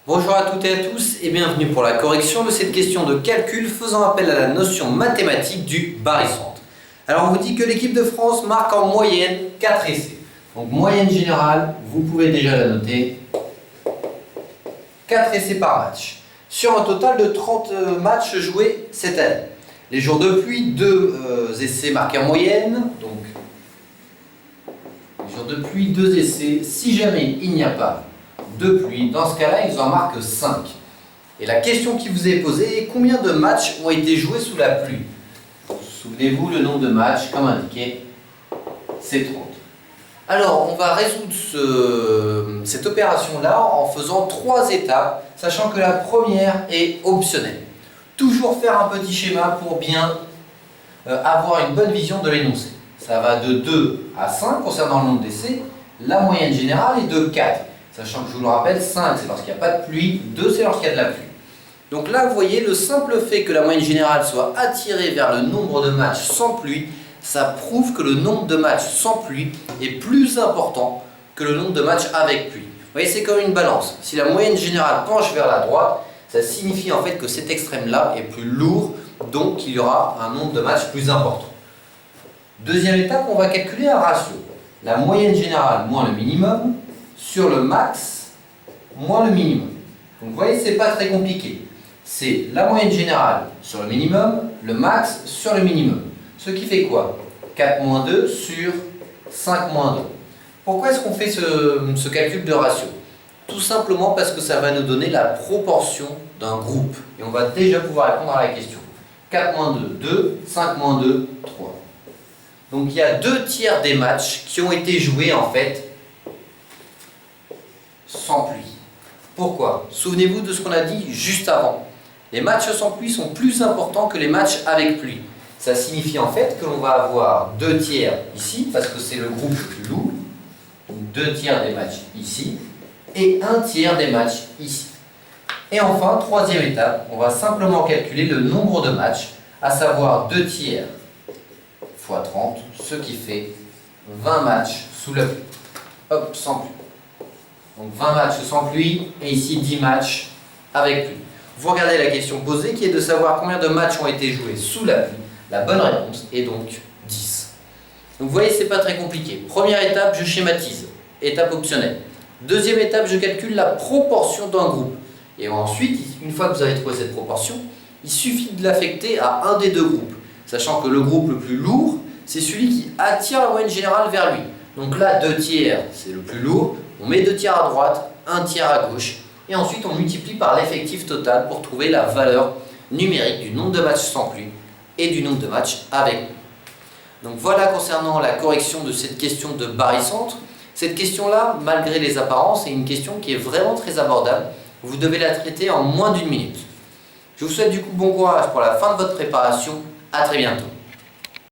Bonjour à toutes et à tous et bienvenue pour la correction de cette question de calcul faisant appel à la notion mathématique du barycentre. Alors on vous dit que l'équipe de France marque en moyenne 4 essais. Donc moyenne générale, vous pouvez déjà la noter, 4 essais par match. Sur un total de 30 matchs joués cette année. Les jours de pluie, 2 essais marqués en moyenne. Donc les jours de pluie, 2 essais. Si jamais il n'y a pas de pluie, dans ce cas-là, ils en marquent 5. Et la question qui vous est posée est combien de matchs ont été joués sous la pluie? Souvenez-vous, le nombre de matchs, comme indiqué, c'est 30. Alors, on va résoudre cette opération-là en faisant 3 étapes, sachant que la première est optionnelle. Toujours faire un petit schéma pour bien avoir une bonne vision de l'énoncé. Ça va de 2 à 5 concernant le nombre d'essais. La moyenne générale est de 4. Sachant que je vous le rappelle, 5 c'est lorsqu'il n'y a pas de pluie, 2 c'est lorsqu'il y a de la pluie. Donc là, vous voyez, le simple fait que la moyenne générale soit attirée vers le nombre de matchs sans pluie, ça prouve que le nombre de matchs sans pluie est plus important que le nombre de matchs avec pluie. Vous voyez, c'est comme une balance. Si la moyenne générale penche vers la droite, ça signifie en fait que cet extrême-là est plus lourd, donc il y aura un nombre de matchs plus important. Deuxième étape, on va calculer un ratio. La moyenne générale moins le minimum sur le max moins le minimum. Donc vous voyez, c'est pas très compliqué. C'est la moyenne générale sur le minimum, le max sur le minimum. Ce qui fait quoi? 4 moins 2 sur 5 moins 2. Pourquoi est-ce qu'on fait ce calcul de ratio? Tout simplement parce que ça va nous donner la proportion d'un groupe. Et on va déjà pouvoir répondre à la question. 4 moins 2, 2, 5 moins 2, 3. Donc il y a 2 tiers des matchs qui ont été joués en fait sans pluie. Pourquoi? Souvenez-vous de ce qu'on a dit juste avant. Les matchs sans pluie sont plus importants que les matchs avec pluie. Ça signifie en fait que l'on va avoir 2 tiers ici, parce que c'est le groupe le plus lourd. Donc 2 tiers des matchs ici, et 1 tiers des matchs ici. Et enfin, troisième étape, on va simplement calculer le nombre de matchs, à savoir 2 tiers fois 30, ce qui fait 20 matchs sous la pluie. Hop, sans pluie. Donc 20 matchs sans pluie, et ici 10 matchs avec pluie. Vous regardez la question posée qui est de savoir combien de matchs ont été joués sous la pluie. La bonne réponse est donc 10. Donc vous voyez, c'est pas très compliqué. Première étape, je schématise. Étape optionnelle. Deuxième étape, je calcule la proportion d'un groupe. Et ensuite, une fois que vous avez trouvé cette proportion, il suffit de l'affecter à un des 2 groupes. Sachant que le groupe le plus lourd, c'est celui qui attire la moyenne générale vers lui. Donc là, 2 tiers, c'est le plus lourd. On met 2 tiers à droite, 1 tiers à gauche. Et ensuite, on multiplie par l'effectif total pour trouver la valeur numérique du nombre de matchs sans pluie et du nombre de matchs avec pluie. Donc voilà concernant la correction de cette question de barycentre. Cette question-là, malgré les apparences, est une question qui est vraiment très abordable. Vous devez la traiter en moins d'1 minute. Je vous souhaite du coup bon courage pour la fin de votre préparation. À très bientôt.